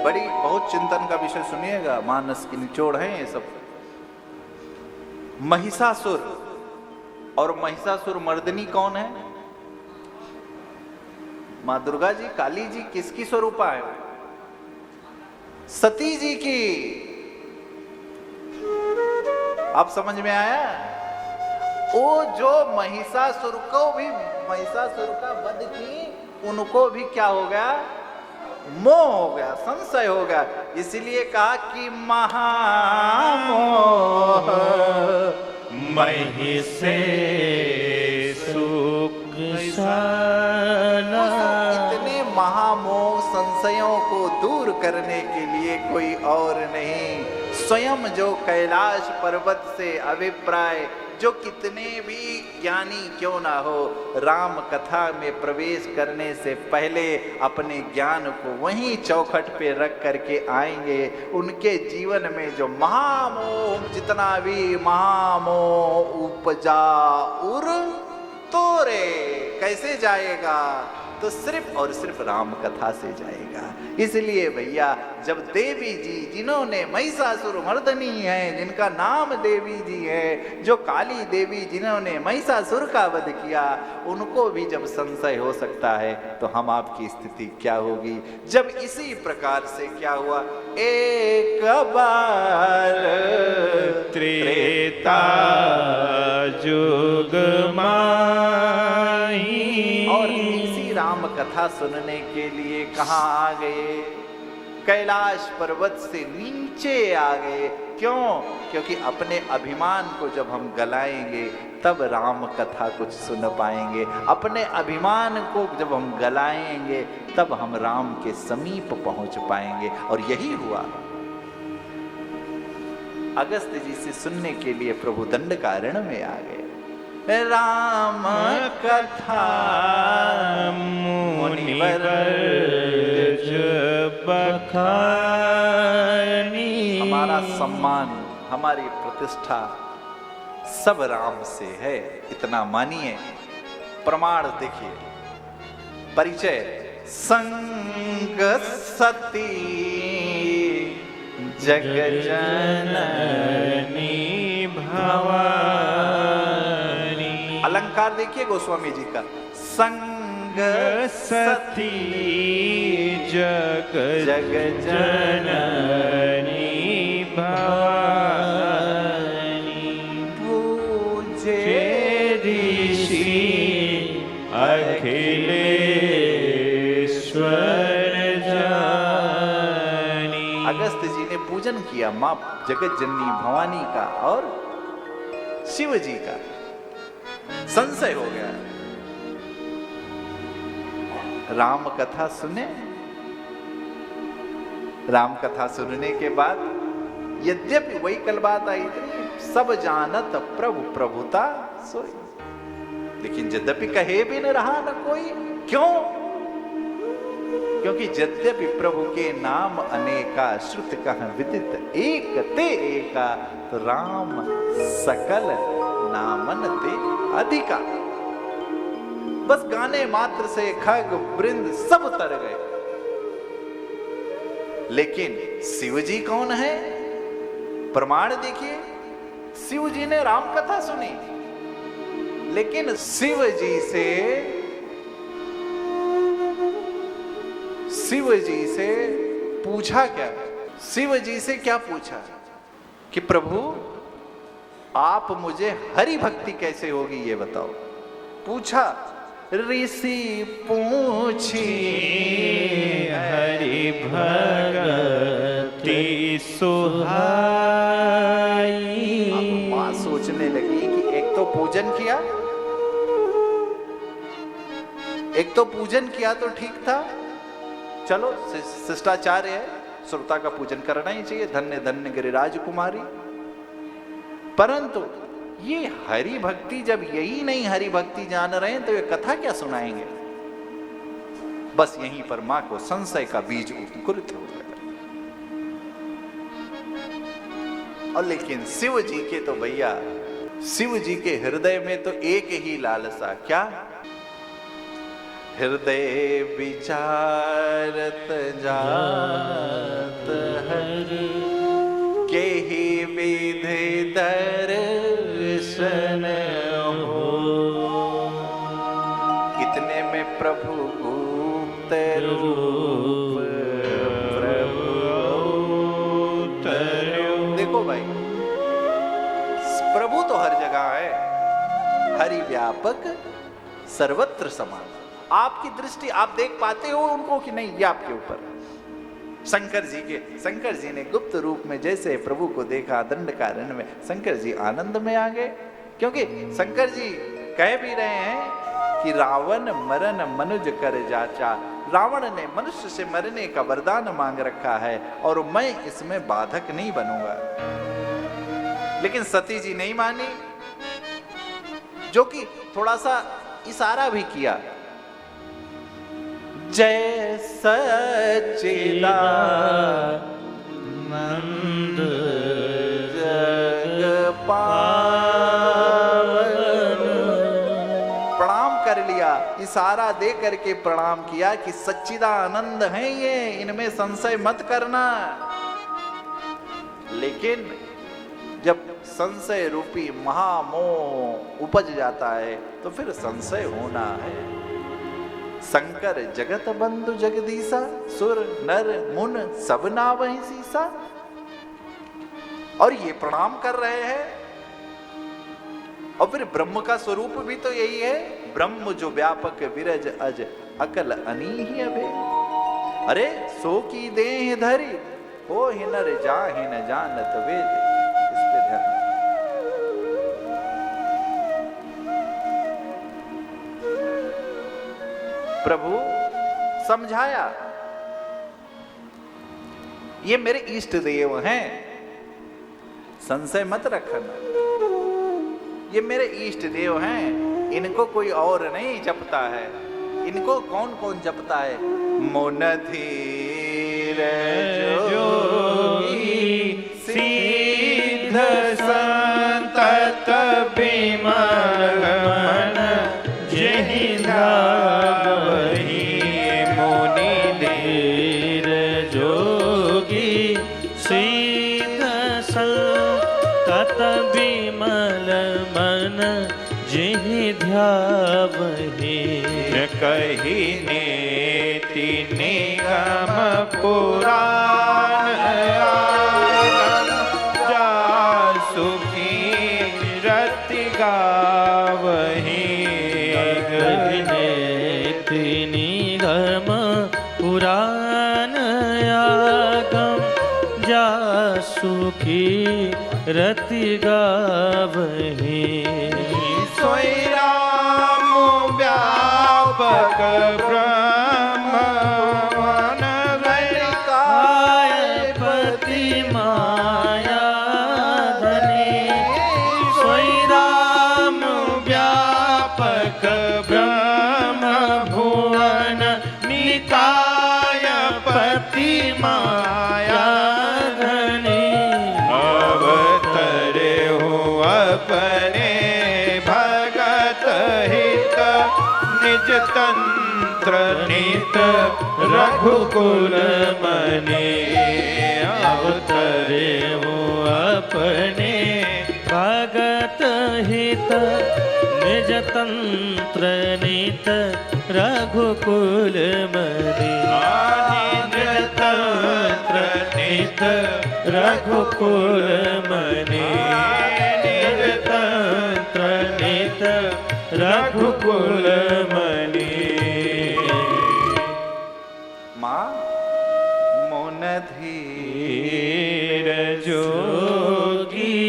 बड़ी बहुत चिंतन का विषय सुनिएगा, मानस की निचोड़ है ये सब। महिषासुर, और महिषासुर मर्दनी कौन है? मां दुर्गा जी, काली जी, किसकी स्वरूपा है? सती जी की। आप समझ में आया? वो जो महिषासुर को भी, महिषासुर का वध की, उनको भी क्या हो गया? मोह हो गया, संशय हो गया। इसलिए कहा कि महामोह महिषे सुख इतने महामोह संशयों को दूर करने के लिए कोई और नहीं, स्वयं जो कैलाश पर्वत से अभिप्राय, जो कितने भी ज्ञानी क्यों ना हो, राम कथा में प्रवेश करने से पहले अपने ज्ञान को वहीं चौखट पे रख करके आएंगे। उनके जीवन में जो महामोह, जितना भी महामोह उपजा उर तोरे, कैसे जाएगा? तो सिर्फ और सिर्फ राम कथा से जाएगा। इसलिए भैया, जब देवी जी, जिन्होंने महिषासुर मर्दनी है, जिनका नाम देवी जी है, जो काली देवी जिन्होंने महिषासुर का वध किया, उनको भी जब संशय हो सकता है तो हम आपकी स्थिति क्या होगी? जब इसी प्रकार से क्या हुआ, एक बार त्रेता जुग माही, और इसी राम कथा सुनने के लिए कहाँ आ गए? कैलाश पर्वत से नीचे आ गए। क्यों? क्योंकि अपने अभिमान को जब हम गलाएंगे तब राम कथा कुछ सुन पाएंगे। अपने अभिमान को जब हम गलाएंगे तब हम राम के समीप पहुंच पाएंगे। और यही हुआ। अगस्त जी से सुनने के लिए प्रभु दंडकारण्य में आ गए। राम कथा मुनिवर बखानी, हमारा सम्मान, हमारी प्रतिष्ठा सब राम से है, इतना मानिए। प्रमाण देखिए, परिचय, संग सती जग जननी भवानी। अलंकार देखिए गोस्वामी जी का, संग सती जग जग जननी भवानी, पूजे ऋषि अखिलेश्वर जानी। अगस्त जी ने पूजन किया मां जगत जननी भवानी का और शिव जी का। संशय हो गया। राम कथा सुने। राम कथा सुनने के बाद, यद्यपि वही कल बात आई थी, सब जानत प्रभु प्रभुता सोई, लेकिन यद्यपि कहे भी न रहा न कोई। क्यों? क्योंकि यद्यपि प्रभु के नाम अनेका, श्रुत कह विदित एक ते एका, तो राम सकल नामन ते अधिका। बस गाने मात्र से खग वृंद सब तर गए। लेकिन शिव जी कौन है? प्रमाण देखिए, शिव जी ने राम कथा सुनी, लेकिन शिव जी से पूछा क्या? शिव जी से क्या पूछा कि प्रभु आप मुझे हरि भक्ति कैसे होगी ये बताओ। पूछा, ऋषि पूछी हरि भक्ति सुहाई। अब मां सोचने लगी कि एक तो पूजन किया तो ठीक था, चलो शिष्टाचार है, श्रोता का पूजन करना ही चाहिए, धन्य धन्य गिरिराज कुमारी। परंतु ये हरि भक्ति, जब यही नहीं हरि भक्ति जान रहे हैं तो ये कथा क्या सुनाएंगे? बस यहीं पर मां को संशय का बीज अंकुरित हो गया। और लेकिन शिव जी के तो भैया, शिव जी के हृदय में तो एक ही लालसा, क्या? हृदय विचारत जात हरि के ही विधि दर्शन हो। इतने में प्रभु गुप्त रूप देखो भाई, प्रभु तो हर जगह है, हरि व्यापक सर्वत्र समान। आपकी दृष्टि आप देख पाते हो उनको कि नहीं, ये आपके ऊपर। शंकर जी ने गुप्त रूप में जैसे प्रभु को देखा दंडकारण्य में, शंकर जी आनंद में आ गए, क्योंकि शंकर जी कह भी रहे हैं कि रावण मरण मनुज कर जाचा। रावण ने मनुष्य से मरने का वरदान मांग रखा है और मैं इसमें बाधक नहीं बनूंगा। लेकिन सती जी नहीं मानी, जो कि थोड़ा सा इशारा भी किया, जय सच्चिदानंद जग पावन। प्रणाम कर लिया, इशारा दे करके प्रणाम किया कि सच्चिदानंद है ये, इनमें संशय मत करना। लेकिन जब संशय रूपी महामोह उपज जाता है तो फिर संशय होना है। शंकर जगत बंधु जगदीशा, सुर नर मुन सब नावहि सीसा। और ये प्रणाम कर रहे हैं। और फिर ब्रह्म का स्वरूप भी तो यही है, ब्रह्म जो व्यापक विरज अज अकल अनीहि अभे। अरे सो की देह धरी हो ही नर जाहि न जानत वेद। इस पे ध्यान। प्रभु समझाया, ये मेरे इष्ट देव हैं, संशय मत रखना। ये मेरे इष्ट देव हैं, इनको कोई और नहीं जपता है। इनको कौन कौन जपता है? मोन धीर जोगी सिद्ध संतत बिमल मन जेहि धावहि। मुनि धीर जोगी सिद्ध संतत बिमल मन जेहि ध्यावहि। कही नेति निगम पुराण जासु कीरति गावहि। कही नेति निगम पुराण आगम जासु कीरति गावहि। सोई राम व्यापक ब्रह्म मन पति माया धनी। सोई राम व्यापक ब्रह्म भुवन निकाय पति माया धनी। अवतरे हो अपने भगत हित निज तंत्र नित रघुकुल मने। अवतरे हो अपने भगत हित निज तंत्र नित रघुकुल मने। निज तंत्र नित रघुकुल मने। निज तंत्र नित रघुकुल मने। मां मोन धीर जोगी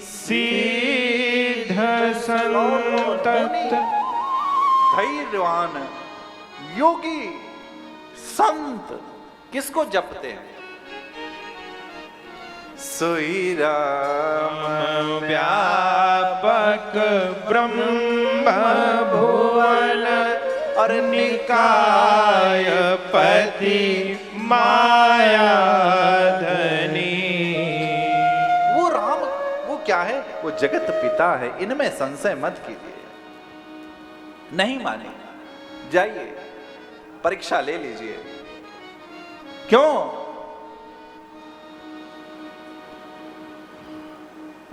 सिद्ध संतत। धैर्यवान योगी संत किसको जपते हैं? सोई राम व्यापक ब्रह्म भुवन और निकाय पति माया धनी। वो राम, वो क्या है? वो जगत पिता है, इनमें संशय मत कीजिए। नहीं माने, जाइए परीक्षा ले लीजिए। क्यों?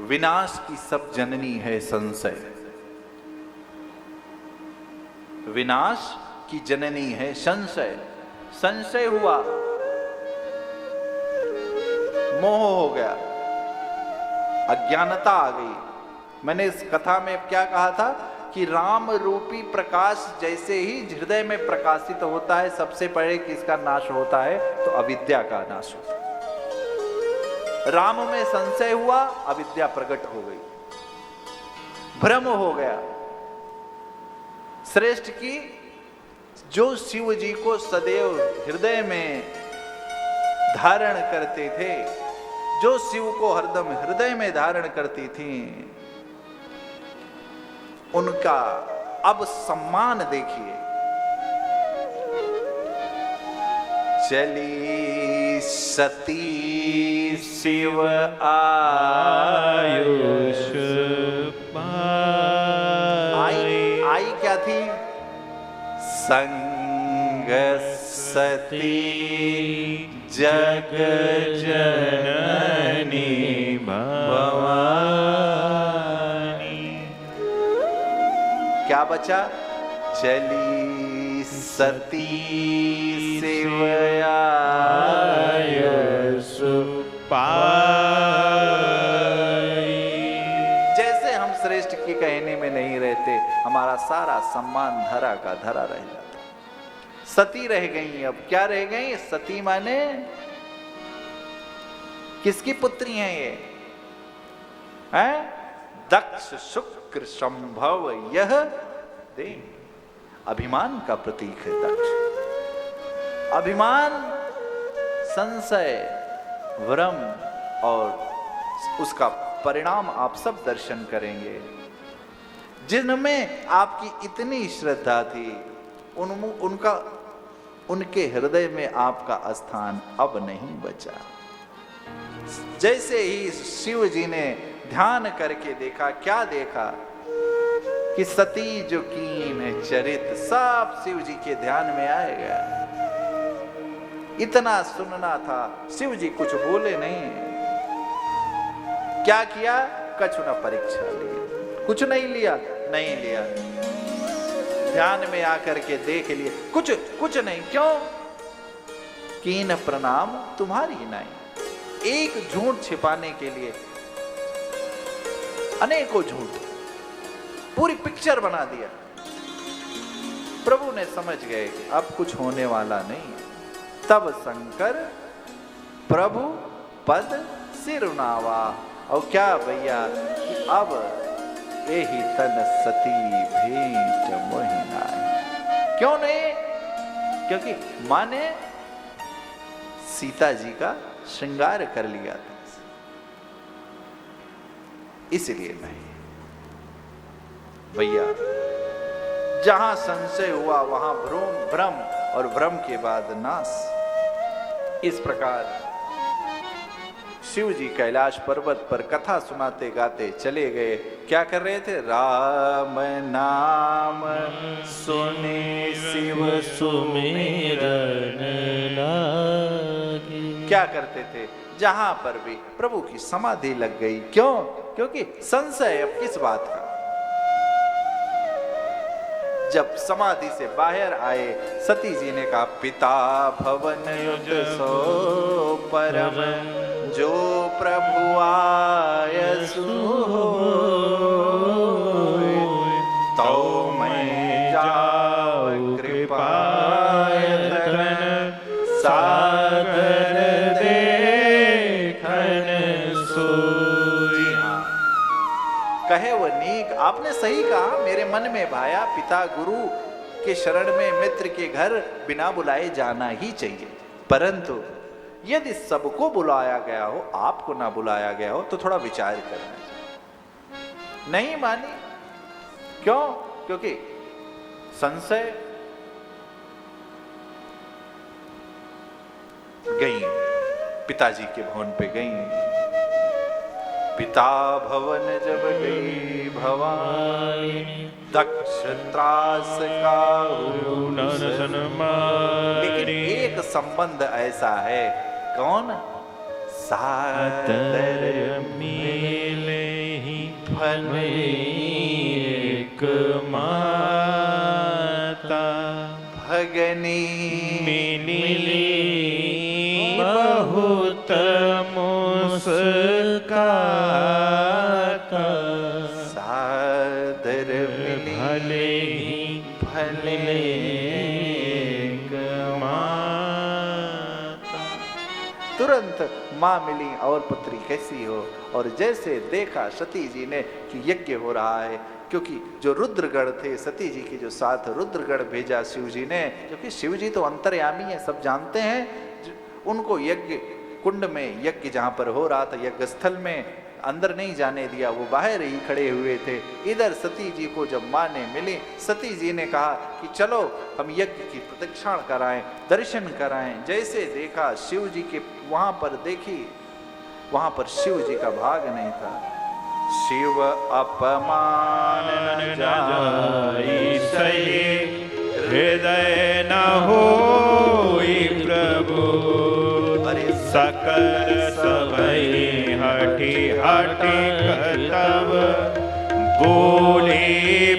विनाश की सब जननी है संशय। विनाश की जननी है संशय। संशय हुआ, मोह हो गया, अज्ञानता आ गई। मैंने इस कथा में क्या कहा था कि राम रूपी प्रकाश जैसे ही हृदय में प्रकाशित होता है, सबसे पहले किसका नाश होता है? तो अविद्या का नाश होता है। राम में संशय हुआ, अविद्या प्रकट हो गई, भ्रम हो गया। श्रेष्ठ की जो शिव जी को सदैव हृदय में धारण करते थे, जो शिव को हरदम हृदय में धारण करती थी, उनका अब सम्मान देखिए। चली सती शिव आयुष आई क्या थी? संग सती जग जननी भवानी। क्या बचा? चली सती शिव आयुष पाई। जैसे हम श्रेष्ठ की कहने में नहीं रहते, हमारा सारा सम्मान धरा का धरा रह जाता। सती रह गई। अब क्या रह गई? सती माने किसकी पुत्री हैं ये? हैं? दक्ष शुक्र संभव यह दे। अभिमान का प्रतीक है दक्ष। अभिमान, संशय, भ्रम और उसका परिणाम आप सब दर्शन करेंगे। जिनमें आपकी इतनी श्रद्धा थी, उनके हृदय में आपका स्थान अब नहीं बचा। जैसे ही शिव जी ने ध्यान करके देखा, क्या देखा कि सती जो कीन चरित, सब शिव जी के ध्यान में आएगा। इतना सुनना था, शिव जी कुछ बोले नहीं। क्या किया? कछु न परीक्षा लिया। कुछ नहीं लिया, नहीं लिया। ध्यान में आकर के देख लिए, कुछ नहीं। क्यों? कीन प्रणाम तुम्हारी नहीं। एक झूठ छिपाने के लिए अनेकों झूठ, पूरी पिक्चर बना दिया। प्रभु ने समझ गए कि अब कुछ होने वाला नहीं। तब शंकर प्रभु पद सिरुनावा। और क्या भैया कि अब यही तन सती भेंट मोहिना। क्यों नहीं? क्योंकि मां ने सीता जी का श्रृंगार कर लिया था, इसलिए नहीं। भैया जहां संशय हुआ वहां भ्रम, और भ्रम के बाद नाश। इस प्रकार शिव जी कैलाश पर्वत पर कथा सुनाते गाते चले गए। क्या कर रहे थे? राम नाम सुने शिव सुमिरन लागे। क्या करते थे? जहां पर भी प्रभु की समाधि लग गई। क्यों? क्योंकि संशय अब किस बात का। जब समाधि से बाहर आए, सती जी ने कहा, पिता भवन युज सो परम, जो प्रभु आयसु तो मैं जाऊं कृपायतन सागर देखन सोई। कहे वो नीक, आपने सही कहा, मेरे मन में भाया, पिता गुरु के शरण में मित्र के घर बिना बुलाए जाना ही चाहिए। परंतु यदि सबको बुलाया गया हो, आपको ना बुलाया गया हो, तो थोड़ा विचार करना चाहिए। नहीं मानी। क्यों? क्योंकि संशय गई, पिताजी के भवन पे गई। पिता भवन जब गई भवानी, दक्ष त्रास का नरसन लेकिन मारी एक संबंध ऐसा है, कौन? सादर मिले ही भले एक माता भगनी मिली बहुत मुस्काता सादर मिली भले ही भले एक माता। तुरंत माँ मिली और पुत्री कैसी हो। और जैसे देखा सती जी ने कि यज्ञ हो रहा है, क्योंकि जो रुद्रगण थे सती जी के जो साथ रुद्रगण भेजा शिव जी ने, क्योंकि शिव जी तो अंतर्यामी है, सब जानते हैं। उनको यज्ञ कुंड में यज्ञ जहाँ पर हो रहा था यज्ञ स्थल में अंदर नहीं जाने दिया, वो बाहर ही खड़े हुए थे। इधर सती जी को जब माँ ने मिली, सती जी ने कहा कि चलो हम यज्ञ की प्रदक्षिण कराएं, दर्शन कराएं। जैसे देखा शिव जी के वहां पर देखी, वहां पर शिव जी का भाग नहीं था। शिव अपमान न जाई सही हृदय न होई प्रभु अरे सकल सबई हठी हठी करतब बोले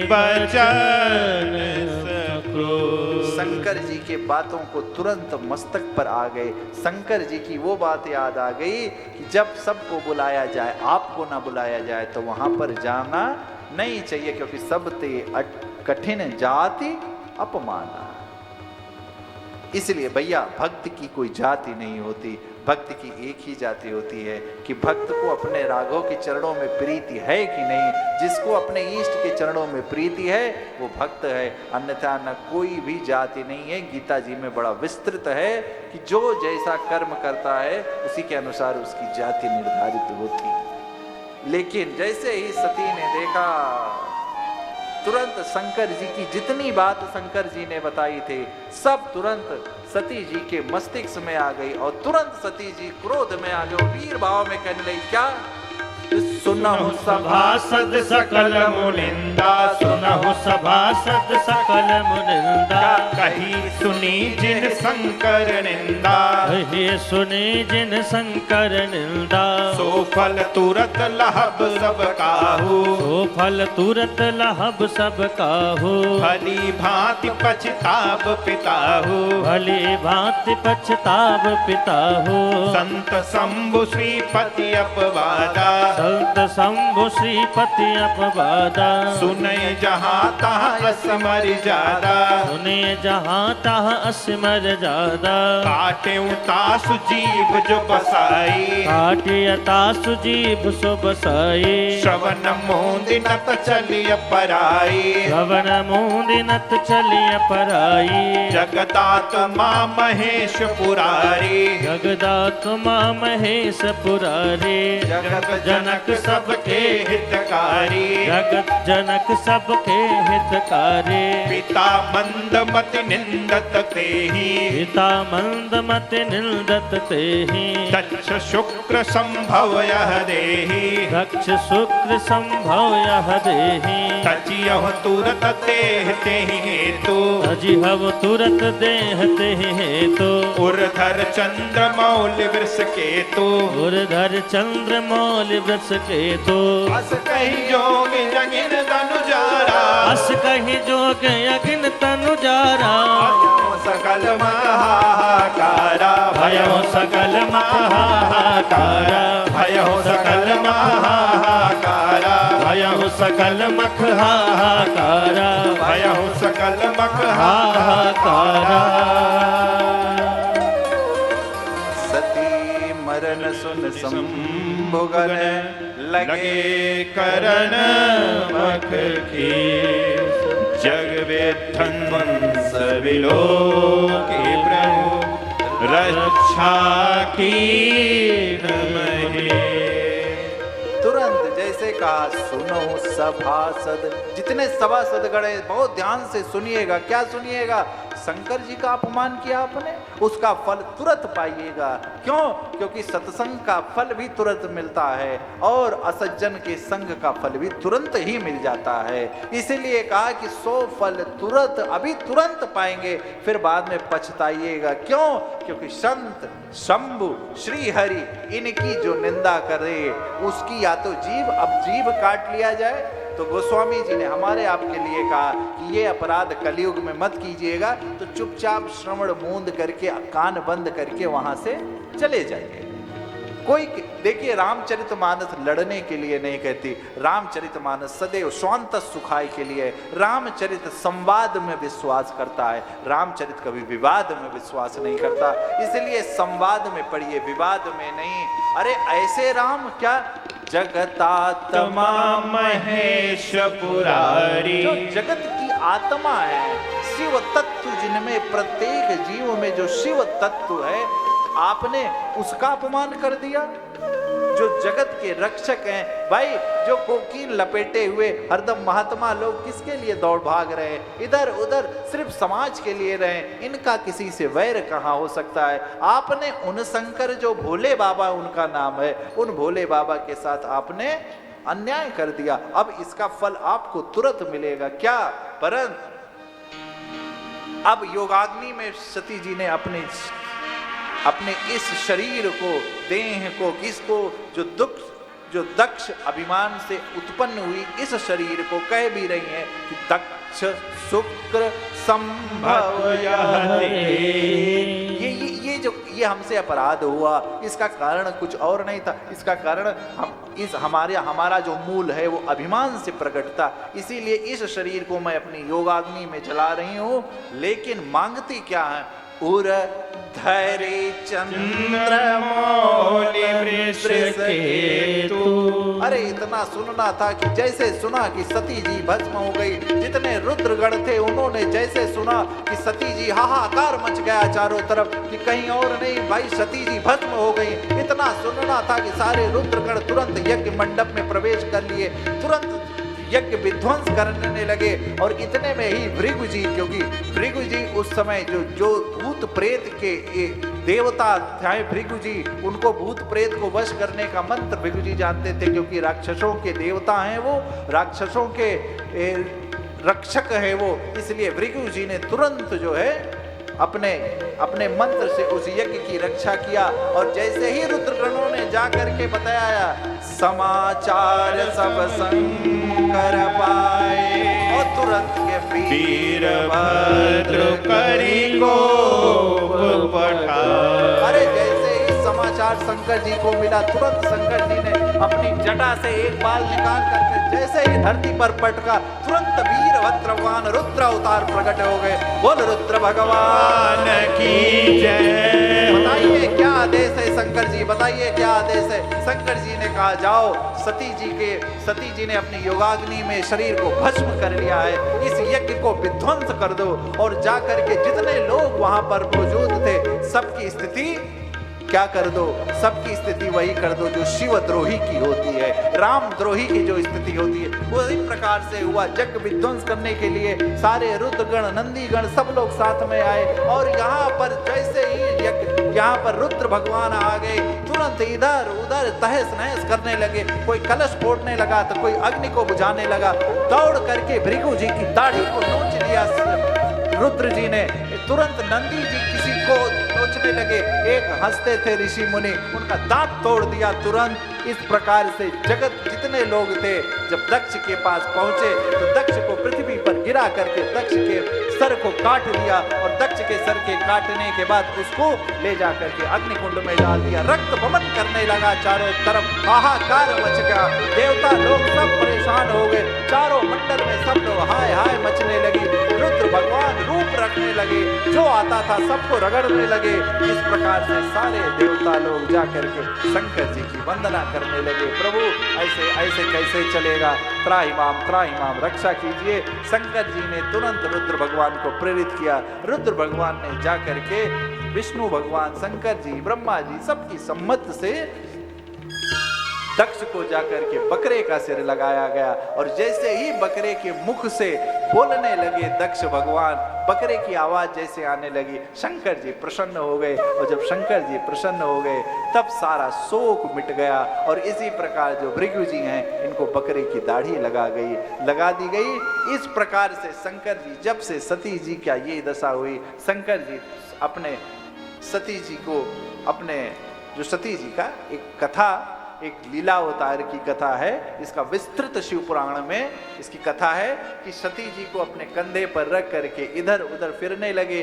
बचन सक्रोध। शंकर जी के बातों को तुरंत मस्तक पर आ गए। शंकर जी की वो बात याद आ गई कि जब सबको बुलाया जाए, आपको ना बुलाया जाए तो वहां पर जाना नहीं चाहिए, क्योंकि सब ते कठिन जाति अपमाना। इसलिए भैया भक्त की कोई जाति नहीं होती, भक्त की एक ही जाति होती है कि भक्त को अपने राघव के चरणों में प्रीति है कि नहीं। जिसको अपने इष्ट के चरणों में प्रीति है वो भक्त है, अन्यथा न कोई भी जाति नहीं है। गीता जी में बड़ा विस्तृत है कि जो जैसा कर्म करता है उसी के अनुसार उसकी जाति निर्धारित होती है। लेकिन जैसे ही सती ने देखा, तुरंत शंकर जी की जितनी बात शंकर जी ने बताई थी सब तुरंत सती जी के मस्तिष्क में आ गई, और तुरंत सती जी क्रोध में आ गई, वीर भाव में कहने लगी, क्या सुनहु सभासद सकल मुनिंदा सुनहु सभासद सकल मुनिंदा कही सुनी जिन शंकर निंदा कही सुनी जिन शंकर निंदा सो फल तुरत लहब सब काहू सो फल तुरत लहब सब काहू भली भांति पछताब पिताहू भली भांति पछताब पिताहू संत शंभु श्रीपति अपवादा संत शंभु श्रीपति अपवादा सुनय जहाँ तहाँ असमर जादा सुने जहाँ तहाँ असमर जादा काटे तासु जीव जो बसाई काटे तासु जीव सो बसाई श्रवण मोदिनत चलिय पराई श्रवण मोदिनत चलिय पराई जगदात्मा महेश पुरारी जगदात्मा महेश पुरारी जगत जनक सबके हितकारी जगत जनक सबके हितकारी पिता मंदमति निंदत तेहि पिता मंदमति निंदत तेहि दक्ष शुक्र संभव यह देहि दक्ष शुक्र संभव यह देहि तजियह तुरत देह तेहि हेतु तजिहव तुरत देह तेहि हेतु उर्धर चंद्र मौल वृष केतु उर्धर चंद्र मौल वृष केतु अस कहि जोग यगिन तनु जारा अस कहि जोग यगिन तनु जारा सकल महाकारा भयो सकल महाकारा भयो सकल महाकारा भयो सकल मखहाकारा भयो सकल मखहाकारा सती मरण सुन संभुगन लगे करण मख की जग विध्वंस विलोकी प्रभु रक्षा की नमहे। तुरंत जैसे कहा सुनो सभासद, जितने सभासद गणे बहुत ध्यान से सुनिएगा। क्या सुनिएगा? शंकर जी का अपमान किया आपने, उसका फल तुरंत पाइएगा। क्यों? क्योंकि सत्संग का फल भी तुरंत मिलता है और असज्जन के संग का फल भी तुरंत ही मिल जाता है। इसीलिए कहा कि 100 फल तुरंत, अभी तुरंत पाएंगे, फिर बाद में पछताइएगा। क्यों? क्योंकि संत, शंभु, श्री हरि इनकी जो निंदा करे उसकी या तो जीभ काट लिया जाए। तो गोस्वामी जी ने हमारे आपके लिए कहा कि ये अपराध कलयुग में मत कीजिएगा, तो चुपचाप श्रवण मूंद करके, कान बंद करके वहां से चले जाइए। कोई देखिए, रामचरितमानस लड़ने के लिए नहीं कहती, रामचरितमानस सदैव स्वांत सुखाय के लिए। रामचरित संवाद में विश्वास करता है, रामचरित कभी विवाद में विश्वास नहीं करता। इसलिए संवाद में पढ़िए, विवाद में नहीं। अरे ऐसे राम क्या, जगतात्मा महेश पुरारी, जो जगत की आत्मा है, शिव तत्व जिनमें, प्रत्येक जीव में जो शिव तत्व है, आपने उसका अपमान कर दिया। जो जगत के रक्षक हैं भाई, जो कोकीन लपेटे हुए हरदम महात्मा लोग किसके लिए दौड़ भाग रहे हैं, इधर उधर सिर्फ समाज के लिए रहे, इनका किसी से वैर कहाँ हो सकता है। आपने उन शंकर, जो भोले बाबा उनका नाम है, उन भोले बाबा के साथ आपने अन्याय कर दिया। अब इसका फल आपको तुरंत मिलेगा। क्या? परंतु अब योगाग्नि में सती जी ने अपने इस शरीर को, देह को, किसको, जो दक्ष अभिमान से उत्पन्न हुई इस शरीर को कह भी रही है कि दक्ष शुक्र संभव। ये हमसे अपराध हुआ, इसका कारण कुछ और नहीं था। इसका कारण हमारा जो मूल है वो अभिमान से प्रकट था। इसीलिए इस शरीर को मैं अपनी योगाग्नि में जला रही हूं। लेकिन मांगती क्या है? उर धैर्य चंद्र मौलि वृषकेतु। अरे इतना सुनना था कि जैसे सुना कि सती जी भस्म हो गई, जितने रुद्रगण थे उन्होंने जैसे सुना कि सती जी, हाहाकार मच गया चारों तरफ कि कहीं और नहीं भाई, सती जी भस्म हो गई। इतना सुनना था कि सारे रुद्रगण तुरंत यज्ञ मंडप में प्रवेश कर लिए, तुरंत यज्ञ विध्वंस करने लगे। और इतने में ही भृगु जी, क्योंकि भृगु जी उस समय जो भूत प्रेत के देवता थे, भृगु जी, उनको भूत प्रेत को वश करने का मंत्र भृगु जी जानते थे, क्योंकि राक्षसों के देवता हैं वो, राक्षसों के रक्षक है वो। इसलिए भृगु जी ने तुरंत जो है अपने मंत्र से उस यज्ञ की रक्षा किया। और जैसे ही रुद्रगणों ने जाकर के बताया, समाचार सब शंकर पाए, और तुरंत के वीरभद्र करी को पठाए। अरे जैसे ही समाचार शंकर जी को मिला, तुरंत शंकर जी ने अपनी जटा से एक बाल निकाल करके जैसे ही धरती पर पटका, तुरंत वीरभद्र भगवान रुद्र अवतार प्रकट हो गए। बोल रुद्र भगवान की जय। बताइए क्या आदेश है शंकर जी, बताइए क्या आदेश है। शंकर जी ने कहा, जाओ सती जी ने अपनी योगाग्नि में शरीर को भस्म कर लिया है, इस यज्ञ को विध्वंस कर दो। और जाकर के जितने लोग वहां पर मौजूद थे, सबकी स्थिति क्या कर दो? सबकी स्थिति वही कर दो जो शिवद्रोही की होती है, रामद्रोही की जो स्थिति होती है। वो इस प्रकार से हुआ। यज्ञ विध्वंस करने के लिए सारे रुद्रगण, नंदीगण सब लोग साथ में आए। और यहाँ पर जैसे ही यहाँ पर रुद्र भगवान आ गए, तुरंत इधर उधर तहस नहस करने लगे। कोई कलश फोड़ने लगा तो कोई अग्नि को बुझाने लगा। दौड़ करके भृगु जी की दाढ़ी को नोच लिया रुद्र जी ने। तुरंत नंदी जी किसी को नोचने लगे। एक हंसते थे ऋषि मुनि, उनका दांत तोड़ दिया तुरंत। इस प्रकार से जगत जितने लोग थे, जब दक्ष के पास पहुंचे तो दक्ष को पृथ्वी पर गिरा करके दक्ष के सर को काट दिया। और दक्ष के सर के काटने के बाद उसको ले जा करके अग्निकुंड में डाल दिया। रक्त वमन करने लगा चारों तरफ, हाहाकार मच गया। देवता लोग सब परेशान हो गए। चारों मंडल में सब लोग हाय हाय मचने लगी। रुद्र भगवान रूप रखने लगे, जो आता था सबको रगड़ने लगे। इस प्रकार से सारे देवता लोग जा करके शंकर जी की वंदना करने लगे। प्रभु ऐसे ऐसे कैसे चलेगा, त्राहिमाम त्राहिमाम रक्षा कीजिए। शंकर जी ने तुरंत रुद्र भगवान को प्रेरित किया। रुद्र भगवान ने जा करके विष्णु भगवान, शंकर जी, ब्रह्मा जी सबकी सम्मत से दक्ष को जाकर के बकरे का सिर लगाया गया और जैसे ही बकरे के मुख से बोलने लगे दक्ष भगवान, बकरे की आवाज जैसे आने लगी, शंकर जी प्रसन्न हो गए। और जब शंकर जी प्रसन्न हो गए तब सारा शोक मिट गया। और इसी प्रकार जो भृगु जी हैं इनको बकरे की दाढ़ी लगा दी गई। इस प्रकार से शंकर जी, जब से सती जी का ये दशा हुई, शंकर जी अपने सती जी को, अपने जो सती जी का एक कथा, एक लीला अवतार की कथा है, इसका विस्तृत शिव पुराण में इसकी कथा है कि सती जी को अपने कंधे पर रख करके इधर उधर फिरने लगे।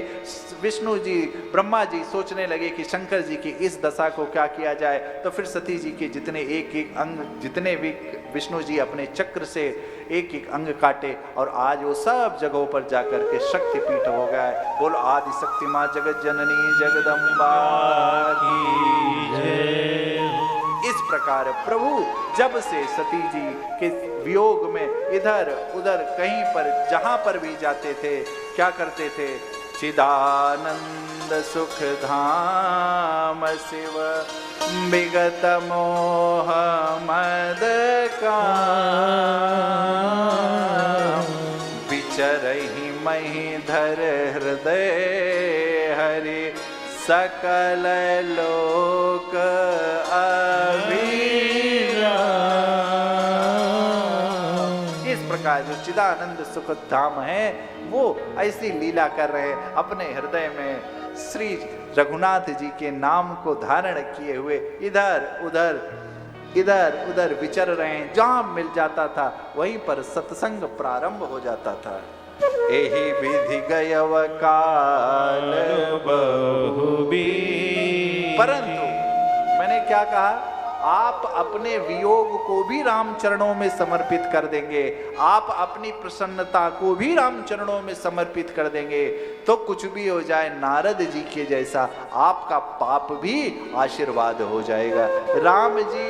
विष्णु जी, ब्रह्मा जी सोचने लगे कि शंकर जी की इस दशा को क्या किया जाए। तो फिर सती जी के जितने एक एक अंग, जितने भी विष्णु जी अपने चक्र से एक एक अंग काटे और आज वो सब जगहों पर जाकर के शक्तिपीठ हो गया है। बोलो आदि शक्ति मां जगत जननी जगदम्बा की जय। इस प्रकार प्रभु जब से सती जी के वियोग में इधर उधर कहीं पर जहां पर भी जाते थे, क्या करते थे? चिदानंद सुख धाम शिव विगत मोह मद का विचरहि मही धर हृदय हरि सकल लोक इस प्रकार जो चिदानंद सुख धाम है वो ऐसी लीला कर रहे हैं, अपने हृदय में श्री रघुनाथ जी के नाम को धारण किए हुए इधर उधर विचर रहे हैं। जहां मिल जाता था वहीं पर सत्संग प्रारंभ हो जाता था। एहि विधि गयव काल बहुबी। परंतु मैंने क्या कहा, आप अपने वियोग को भी राम चरणों में समर्पित कर देंगे, आप अपनी प्रसन्नता को भी राम चरणों में समर्पित कर देंगे तो कुछ भी हो जाए नारद जी के जैसा आपका पाप भी आशीर्वाद हो जाएगा। राम जी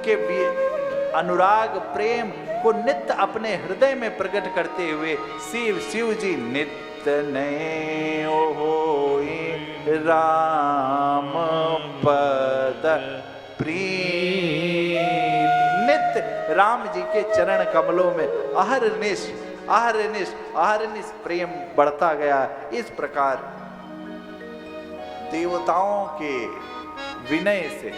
के अनुराग प्रेम को नित्य अपने हृदय में प्रकट करते हुए शिव जी नित्य नए होई राम पद प्रीत। नित्य राम जी के चरण कमलों में अहरनिश प्रेम बढ़ता गया। इस प्रकार देवताओं के विनय से